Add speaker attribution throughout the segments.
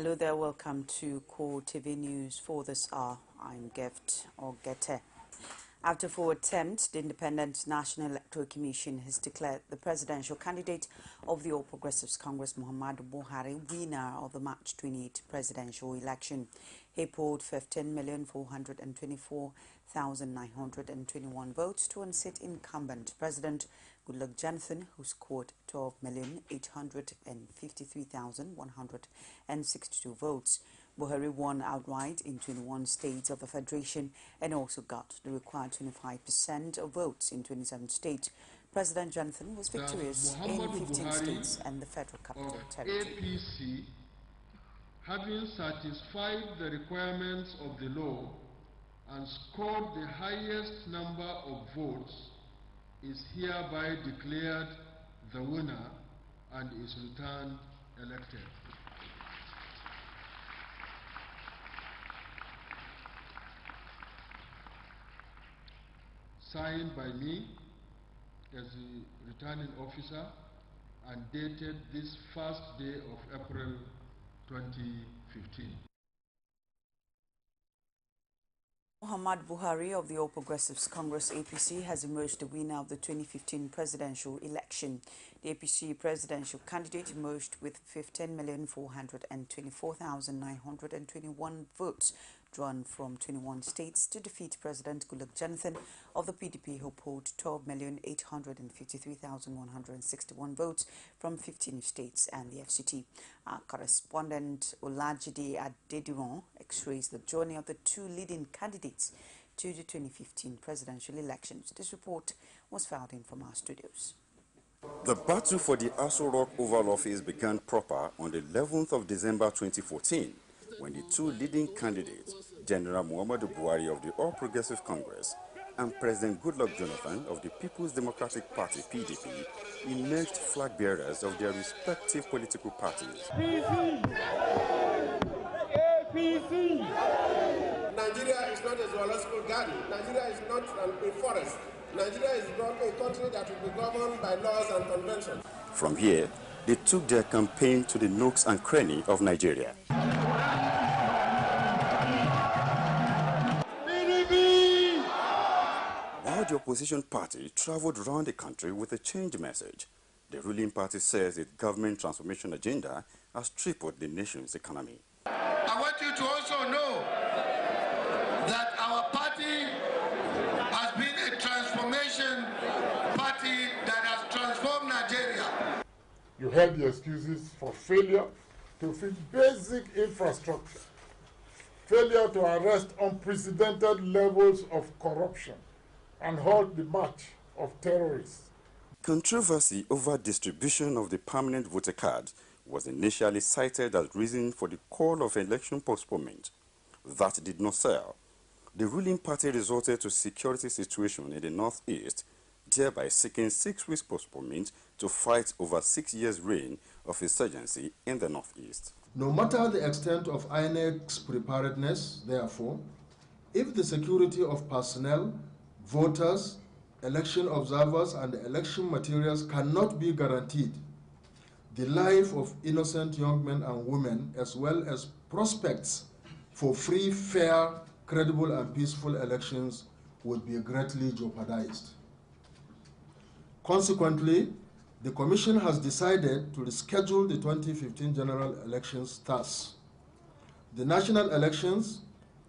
Speaker 1: Hello there, welcome to CoreTV News for this hour. I'm Gift Ogete. After 4 attempts, the Independent National Electoral Commission has declared the presidential candidate of the All Progressives Congress, Muhammadu Buhari, winner of the March 28 presidential election. He polled 15,424,921 votes to unseat incumbent President Goodluck Jonathan, who scored 12,853,162 votes. Buhari won outright in 21 states of the Federation and also got the required 25% of votes in 27 states. President Jonathan was victorious in 15 states and the Federal Capital Territory.
Speaker 2: APC, having satisfied the requirements of the law and scored the highest number of votes, is hereby declared the winner and is returned elected. Signed by me as the returning officer and dated this first day of April 2015.
Speaker 1: Muhammadu Buhari of the All Progressives Congress APC has emerged the winner of the 2015 presidential election. The APC presidential candidate emerged with 15,424,921 votes drawn from 21 states to defeat President Goodluck Jonathan of the PDP, who polled 12,853,161 votes from 15 states and the FCT. Our correspondent Olajide Adediran x-rays the journey of the two leading candidates to the 2015 presidential elections. This report was filed in from our studios.
Speaker 3: The battle for the Aso Rock Oval Office began proper on the 11th of December 2014, when the two leading candidates, General Muhammadu Buhari of the All Progressive Congress and President Goodluck Jonathan of the People's Democratic Party (PDP), emerged flag bearers of their respective political parties.
Speaker 4: APC. Nigeria is not a zoological garden. Nigeria is not a forest. Nigeria is not a country that will be governed by laws and conventions.
Speaker 3: From here, they took their campaign to the nooks and crannies of Nigeria. While the opposition party traveled around the country with a change message, the ruling party says its government transformation agenda has tripled the nation's economy.
Speaker 5: I want you to also know that our party has been a transformation party that has transformed Nigeria.
Speaker 6: You heard the excuses for failure to fix basic infrastructure, failure to arrest unprecedented levels of corruption, and halt the march of terrorists.
Speaker 3: Controversy over distribution of the permanent voter card was initially cited as reason for the call of election postponement. That did not sell. The ruling party resorted to security situation in the northeast, thereby seeking 6 weeks postponement to fight over 6 years' reign of insurgency in the northeast.
Speaker 7: No matter the extent of INEC's preparedness, therefore, if the security of personnel, voters, election observers, and election materials cannot be guaranteed, the life of innocent young men and women, as well as prospects for free, fair, credible, and peaceful elections would be greatly jeopardized. Consequently, the Commission has decided to reschedule the 2015 general elections thus. The national elections,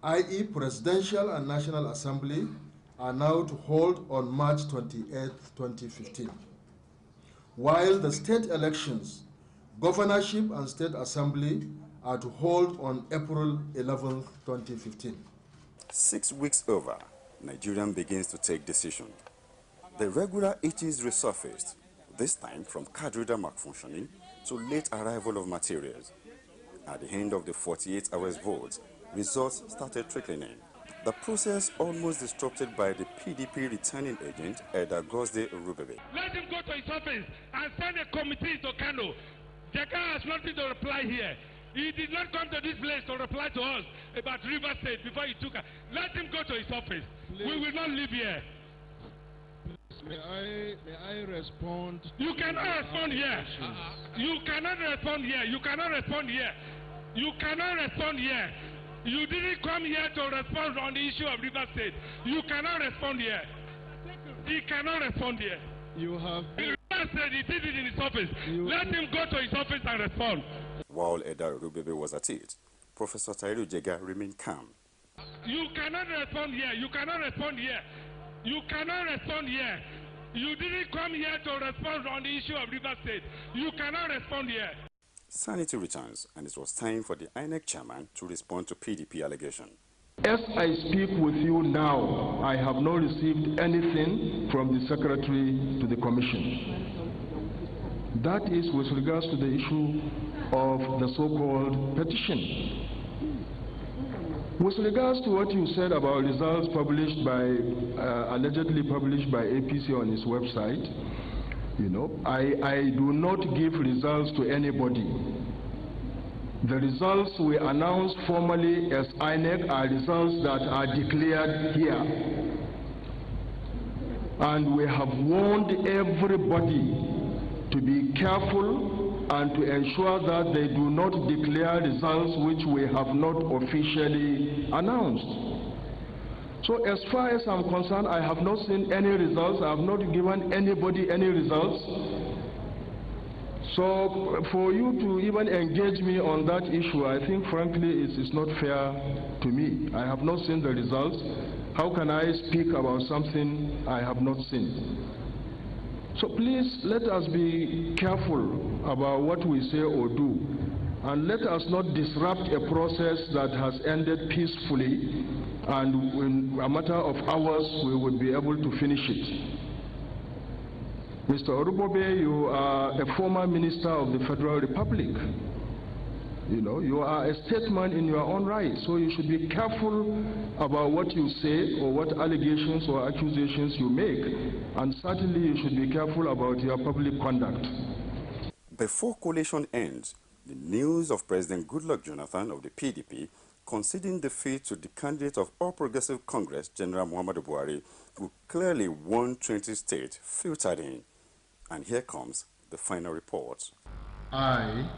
Speaker 7: i.e. Presidential and National Assembly, are now to hold on March 28, 2015, while the state elections, governorship and state assembly, are to hold on April 11, 2015.
Speaker 3: 6 weeks over, Nigerian begins to take decision. The regular issues resurfaced, this time from card reader malfunctioning to late arrival of materials. At the end of the 48 hours vote, results started trickling in. The process almost disrupted by the PDP returning agent, Eda Gosde Urubebe.
Speaker 8: Let him go to his office and send a committee to Kano. The guy has nothing to reply here. He did not come to this place to reply to us about River State before he took her. Let him go to his office. Please. We will not live here.
Speaker 2: May I respond?
Speaker 8: You cannot respond here. You cannot respond here. You cannot respond here. You cannot respond here. You didn't come here to respond on the issue of River State. You cannot respond here. He cannot respond here.
Speaker 2: You have...
Speaker 8: River State, he did it in his office. Let him go to his office and respond.
Speaker 3: While Eda Rubebe was at it, Professor Tahiru Jega remained calm.
Speaker 8: You cannot respond here. You cannot respond here. You cannot respond here. You didn't come here to respond on the issue of River State. You cannot respond here.
Speaker 3: Sanity returns, and it was time for the INEC chairman to respond to PDP allegation.
Speaker 9: As I speak with you now, I have not received anything from the secretary to the commission. That is with regards to the issue of the so-called petition. With regards to what you said about results published by, allegedly published by APC on its website, you know, I do not give results to anybody. The results we announce formally as INEC are results that are declared here. And we have warned everybody to be careful and to ensure that they do not declare results which we have not officially announced. So as far as I'm concerned, I have not seen any results. I have not given anybody any results. So for you to even engage me on that issue, I think frankly it is not fair to me. I have not seen the results. How can I speak about something I have not seen? So please let us be careful about what we say or do, and let us not disrupt a process that has ended peacefully, and in a matter of hours we will be able to finish it. Mr. Orubobe, you are a former minister of the Federal Republic. You know, you are a statesman in your own right, so you should be careful about what you say or what allegations or accusations you make, and certainly you should be careful about your public conduct.
Speaker 3: Before coalition ends, the news of President Goodluck Jonathan of the PDP conceding defeat to the candidate of All Progressive Congress, General Muhammadu Buhari, who clearly won 20 states, filtered in. And here comes the final report.
Speaker 2: I,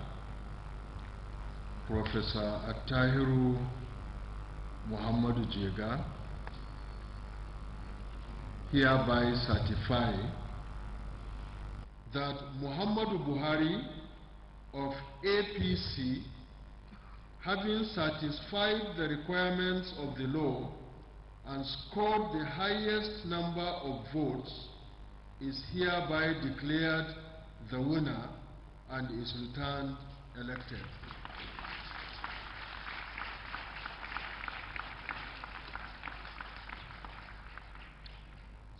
Speaker 2: Professor Tahiru Muhammadu Jega, hereby certify that Muhammadu Buhari of APC, having satisfied the requirements of the law and scored the highest number of votes, is hereby declared the winner and is returned elected.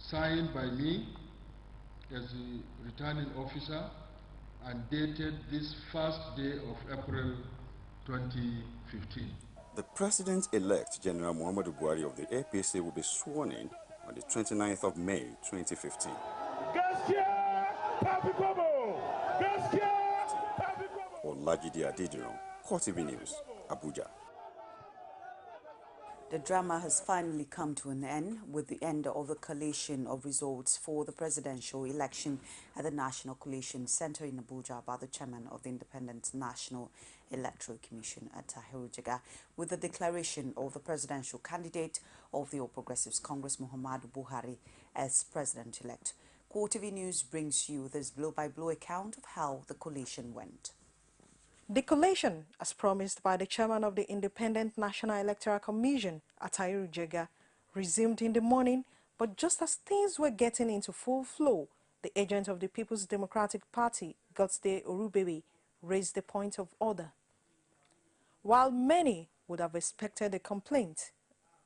Speaker 2: Signed by me as the returning officer and dated this first day of April 2015.
Speaker 3: The President-elect General Muhammadu Buhari of the APC will be sworn in on the 29th of May 2015. Olajide Adediran, CoreTV News, Abuja.
Speaker 1: The drama has finally come to an end with the end of the collation of results for the presidential election at the National Collation Center in Abuja by the chairman of the Independent National Electoral Commission, Tahiru Jega, with the declaration of the presidential candidate of the All Progressives Congress, Muhammadu Buhari, as president-elect. CoreTV News brings you this blow-by-blow account of how the collation went.
Speaker 10: The collation, as promised by the chairman of the Independent National Electoral Commission, Tahiru Jega, resumed in the morning, but just as things were getting into full flow, the agent of the People's Democratic Party, Godsday Orubebe, raised the point of order. While many would have expected a complaint,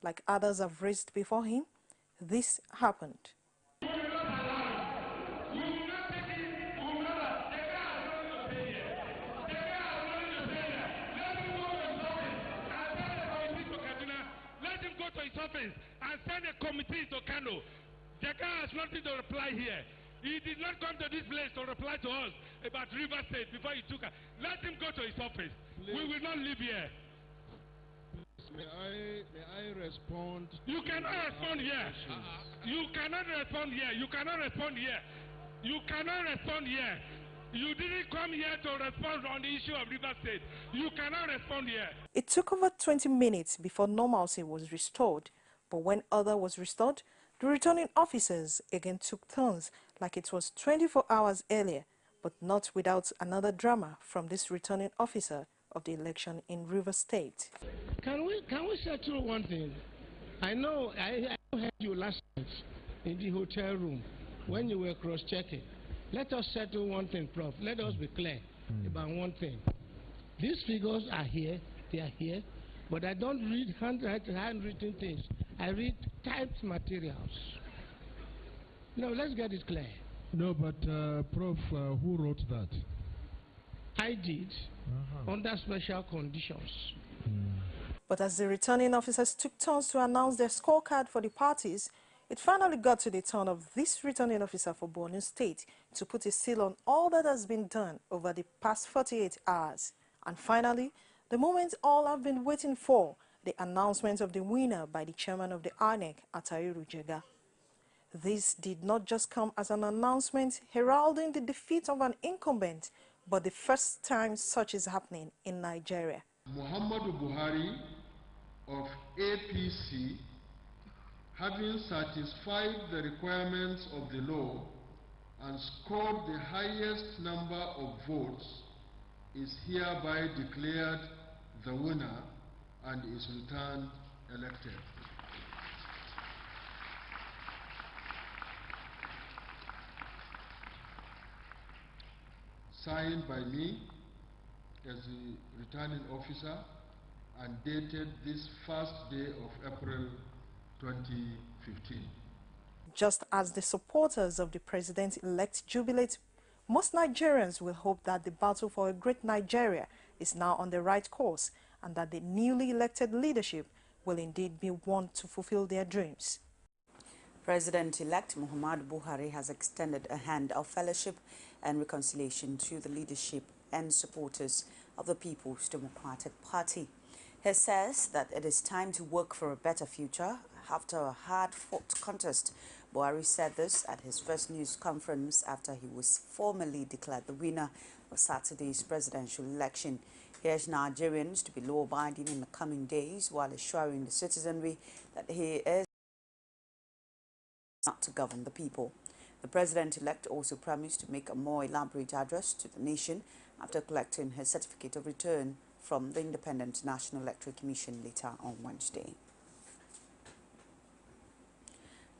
Speaker 10: like others have raised before him, this happened.
Speaker 8: Office and send a committee to Kano. Jega has nothing to reply here. He did not come to this place to reply to us about River State before he took her. Let him go to his office. Please. We will not live here.
Speaker 2: May I respond?
Speaker 8: You cannot respond here. You cannot respond here. You cannot respond here. You cannot respond here. You didn't come here to respond on the issue of River State. You cannot respond here.
Speaker 10: It took over 20 minutes before normalcy was restored, but when order was restored, the returning officers again took turns like it was 24 hours earlier, but not without another drama from this returning officer of the election in River State.
Speaker 11: Can we settle one thing? I know I heard you last night in the hotel room when you were cross-checking. Let us settle one thing, Prof. Let us be clear about one thing. These figures are here, they are here, but I don't read handwritten things. I read typed materials. No, let's get it clear.
Speaker 12: No, but Prof, who wrote that?
Speaker 11: I did, under special conditions.
Speaker 10: But as the returning officers took turns to announce their scorecard for the parties, it finally got to the turn of this returning officer for Borno State to put a seal on all that has been done over the past 48 hours. And finally, the moment all have been waiting for, the announcement of the winner by the chairman of the INEC, Atahiru Jega. This did not just come as an announcement heralding the defeat of an incumbent, but the first time such is happening in Nigeria.
Speaker 2: Muhammadu Buhari of APC, having satisfied the requirements of the law and scored the highest number of votes, is hereby declared the winner and is returned elected. Signed by me as the returning officer and dated this first day of April 2015.
Speaker 10: Just as the supporters of the president-elect jubilate, most Nigerians will hope that the battle for a great Nigeria is now on the right course and that the newly elected leadership will indeed be one to fulfill their dreams.
Speaker 1: President-elect Muhammadu Buhari has extended a hand of fellowship and reconciliation to the leadership and supporters of the People's Democratic Party. He says that it is time to work for a better future after a hard-fought contest. Buhari said this at his first news conference after he was formally declared the winner of Saturday's presidential election. He urged Nigerians to be law-abiding in the coming days while assuring the citizenry that he is not to govern the people. The president-elect also promised to make a more elaborate address to the nation after collecting his certificate of return from the Independent National Electoral Commission later on Wednesday.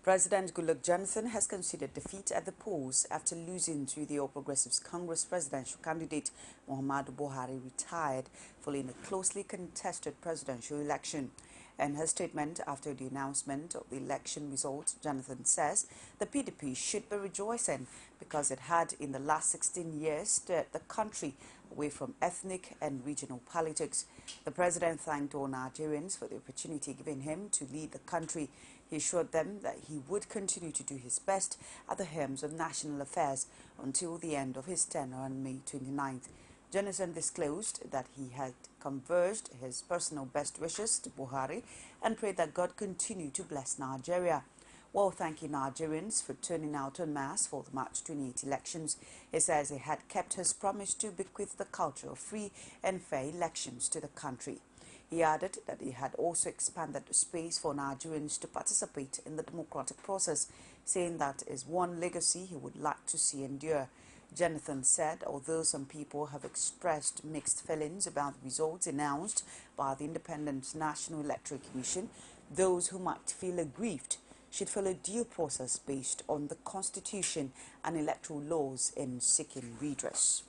Speaker 1: President Goodluck Jonathan has conceded defeat at the polls after losing to the All Progressives Congress presidential candidate Muhammadu Buhari retired following a closely contested presidential election. In her statement after the announcement of the election results, Jonathan says the PDP should be rejoicing because it had in the last 16 years steered the country away from ethnic and regional politics. The president thanked all Nigerians for the opportunity given him to lead the country. He assured them that he would continue to do his best at the helm of national affairs until the end of his tenure on May 29th. Jonathan disclosed that he had converged his personal best wishes to Buhari and prayed that God continue to bless Nigeria. While thanking Nigerians for turning out en masse for the March 28 elections, he says he had kept his promise to bequeath the culture of free and fair elections to the country. He added that he had also expanded the space for Nigerians to participate in the democratic process, saying that is one legacy he would like to see endure. Jonathan said although some people have expressed mixed feelings about the results announced by the Independent National Electoral Commission, those who might feel aggrieved should follow due process based on the Constitution and electoral laws in seeking redress.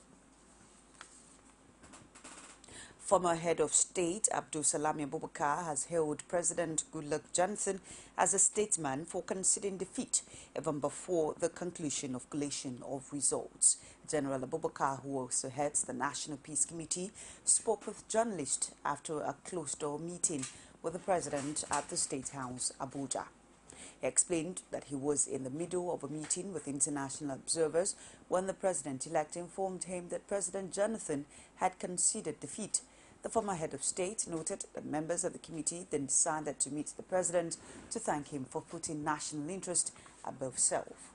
Speaker 1: Former head of state Abdul Salami Abubakar has hailed President Goodluck Jonathan as a statesman for conceding defeat even before the conclusion of collation of results. General Abubakar, who also heads the National Peace Committee, spoke with journalists after a closed-door meeting with the president at the State House, Abuja. He explained that he was in the middle of a meeting with international observers when the president-elect informed him that President Jonathan had conceded defeat. The former head of state noted that members of the committee then decided to meet the president to thank him for putting national interest above self.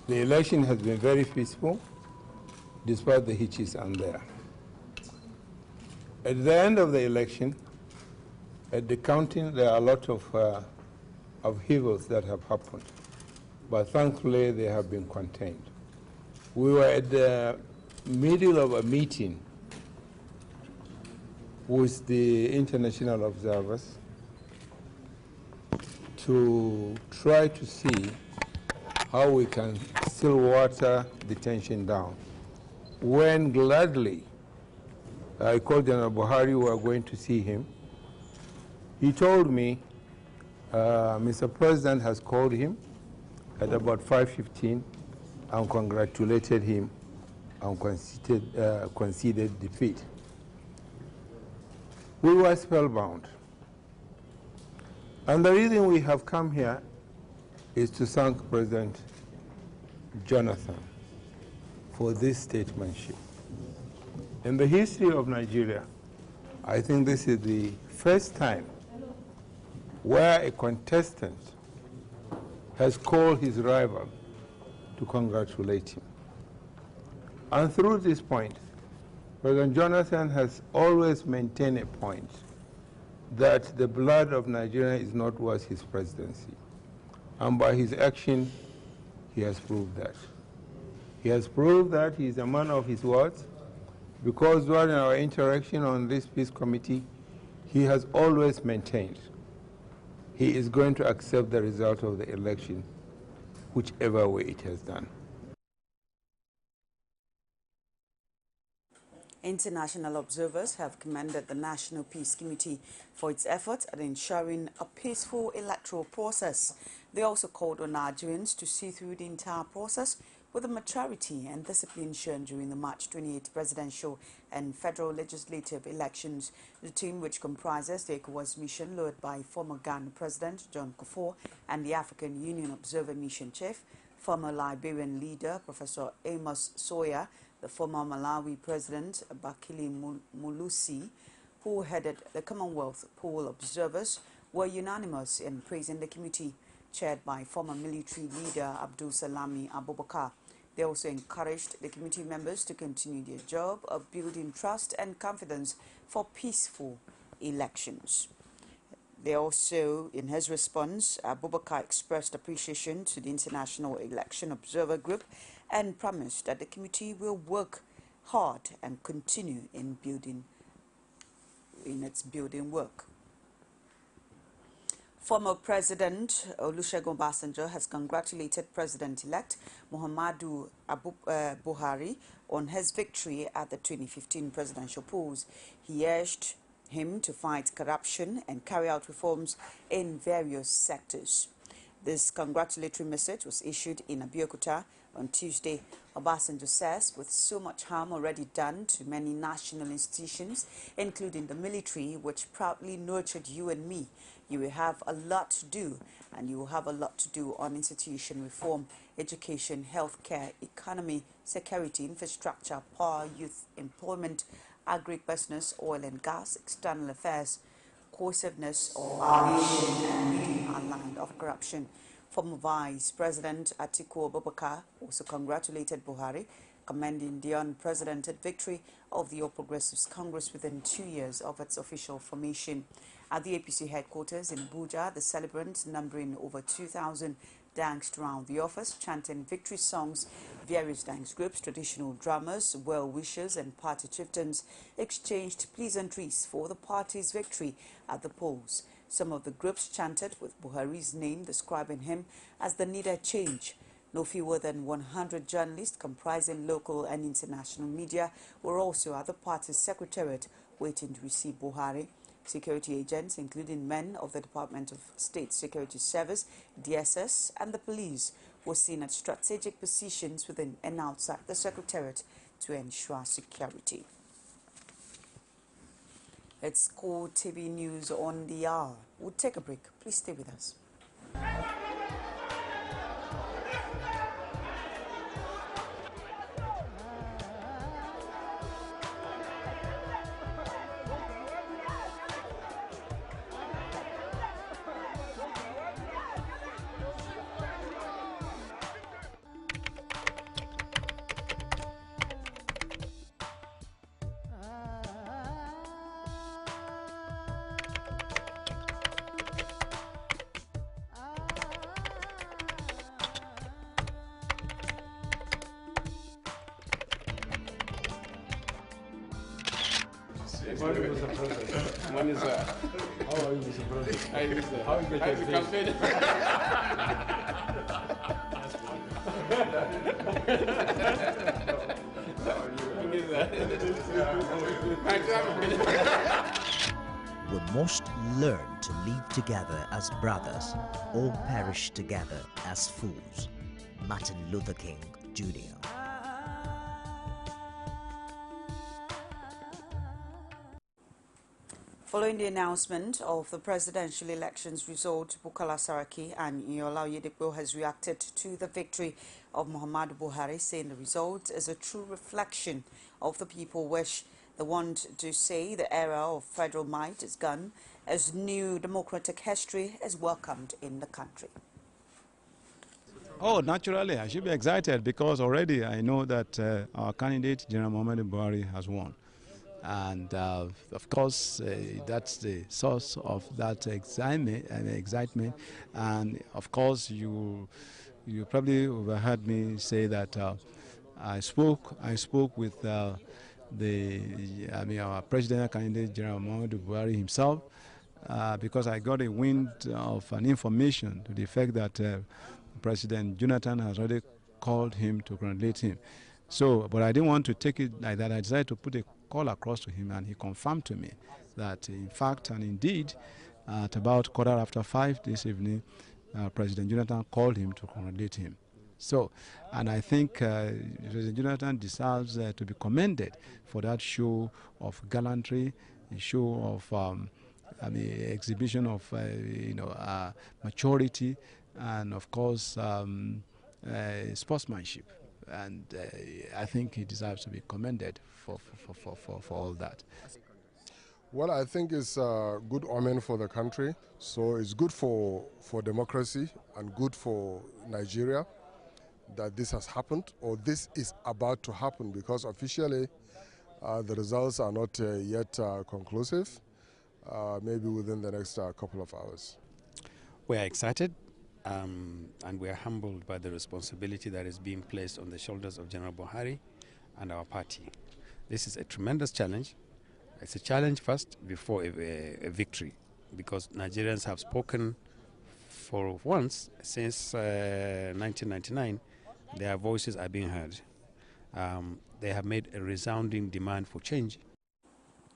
Speaker 13: The election has been very peaceful, despite the hitches and there. At the end of the election, at the counting, there are a lot of upheavals that have happened, but thankfully they have been contained. We were at the middle of a meeting with the international observers to try to see how we can still water the tension down. When gladly I called General Buhari, we were going to see him, he told me Mr. President has called him at about 5:15 and congratulated him and conceded defeat. We were spellbound. And the reason we have come here is to thank President Jonathan for this statesmanship. In the history of Nigeria, I think this is the first time where a contestant has called his rival to congratulate him. And through this point, President Jonathan has always maintained a point that the blood of Nigeria is not worth his presidency. And by his action, he has proved that. He has proved that he is a man of his words, because during our interaction on this peace committee, he has always maintained he is going to accept the result of the election, whichever way it has done.
Speaker 1: International observers have commended the National Peace Committee for its efforts at ensuring a peaceful electoral process. They also called on Nigerians to see through the entire process with the maturity and discipline shown during the March 28 presidential and federal legislative elections. The team, which comprises the ECOWAS mission led by former Ghana President John Kufuor and the African Union Observer Mission Chief, former Liberian leader Professor Amos Sawyer, the former Malawi President Bakili Mulusi, who headed the Commonwealth Poll Observers, were unanimous in praising the committee, chaired by former military leader Abdul Salami Abubakar. They also encouraged the committee members to continue their job of building trust and confidence for peaceful elections. They also, in his response, Abubakar expressed appreciation to the International Election Observer Group and promised that the committee will work hard and continue in its building work. Former President Olusegun Obasanjo has congratulated President-elect Muhammadu Buhari on his victory at the 2015 presidential polls. He urged him to fight corruption and carry out reforms in various sectors. This congratulatory message was issued in Abeokuta on Tuesday. Obasanjo says, with so much harm already done to many national institutions, including the military, which proudly nurtured you and me, you will have a lot to do, and you will have a lot to do on institution reform, education, healthcare, economy, security, infrastructure, power, youth, employment, agribusiness, oil and gas, external affairs, cohesiveness of our nation, and ridding our land of corruption. Former Vice President Atiku Abubakar also congratulated Buhari, commending the unprecedented victory of the All Progressives Congress within 2 years of its official formation. At the APC headquarters in Abuja, the celebrants, numbering over 2,000, danced around the office, chanting victory songs. Various dance groups, traditional drummers, well-wishers and party chieftains exchanged pleasantries for the party's victory at the polls. Some of the groups chanted with Buhari's name, describing him as the needed change. No fewer than 100 journalists comprising local and international media were also at the party's secretariat waiting to receive Buhari. Security agents, including men of the Department of State Security Service, DSS, and the police, were seen at strategic positions within and outside the secretariat to ensure security. It's CoreTV News on the hour. We'll take a break. Please stay with us.
Speaker 14: Morning, Mr. President. Morning, sir. How are you, Mr. President? How are you, sir? How is the campaign?
Speaker 15: We must learn to live together as brothers or perish together as fools. Martin Luther King, Jr.
Speaker 1: Following the announcement of the presidential elections result, Bukola Saraki and Iola Oyedepo has reacted to the victory of Muhammadu Buhari, saying the result is a true reflection of the people wish. They want to say the era of federal might is gone, as new democratic history is welcomed in the country.
Speaker 16: Oh, naturally, I should be excited because already I know that our candidate, General Muhammadu Buhari, has won. And of course, that's the source of that excitement. And of course, you probably overheard me say that I spoke with our presidential candidate, General Muhammadu Buhari himself, because I got a wind of an information to the effect that President Jonathan has already called him to congratulate him. So, but I didn't want to take it like that. I decided to put a call across to him, and he confirmed to me that, in fact and indeed, at about 5:15 this evening, President Jonathan called him to congratulate him. So, and I think President Jonathan deserves to be commended for that show of gallantry, a show of exhibition of maturity, and of course sportsmanship. And I think he deserves to be commended for all that.
Speaker 17: Well, I think it's a good omen for the country. So it's good for democracy and good for Nigeria that this has happened, or this is about to happen, because officially the results are not yet conclusive, maybe within the next couple of hours.
Speaker 18: We are excited. And we are humbled by the responsibility that is being placed on the shoulders of General Buhari and our party. This is a tremendous challenge. It's a challenge first before a victory, because Nigerians have spoken for once since 1999. Their voices are being heard. They have made a resounding demand for change.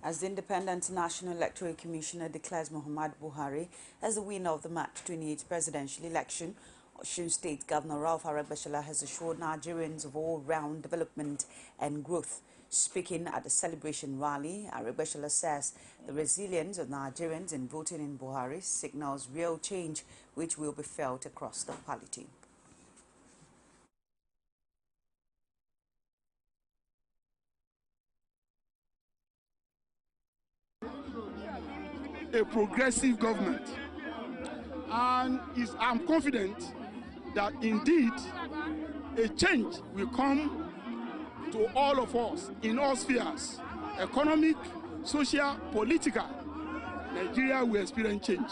Speaker 1: As the Independent National Electoral Commissioner declares Muhammadu Buhari as the winner of the March 28th presidential election, Osun State Governor Ralph Aregbesola has assured Nigerians of all-round development and growth. Speaking at the celebration rally, Aregbesola says the resilience of Nigerians in voting in Buhari signals real change which will be felt across the polity.
Speaker 19: A progressive government, and I'm confident that indeed a change will come to all of us in all spheres: economic, social, political. Nigeria will experience change.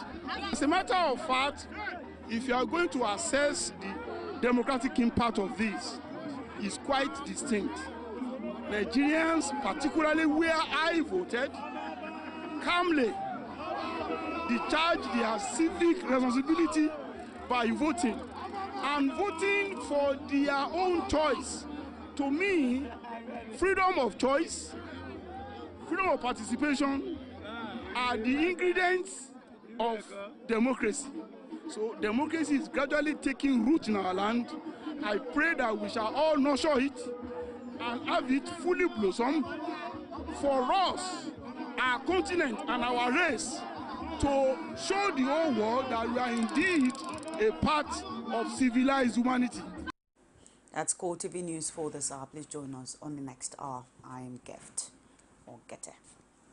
Speaker 19: As a matter of fact, if you are going to assess the democratic impact of this, is quite distinct. Nigerians, particularly where I voted, calmly discharge their civic responsibility by voting, and voting for their own choice. To me, freedom of choice, freedom of participation are the ingredients of democracy. So democracy is gradually taking root in our land. I pray that we shall all nurture it and have it fully blossom for us, our continent and our race, to show the whole world that we are indeed a part of civilized humanity.
Speaker 1: That's CoreTV News for this hour. Please join us on the next hour. I am Gift or Gete.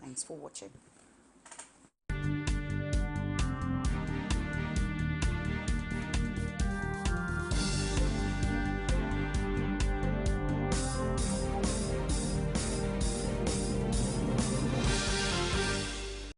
Speaker 1: Thanks for watching.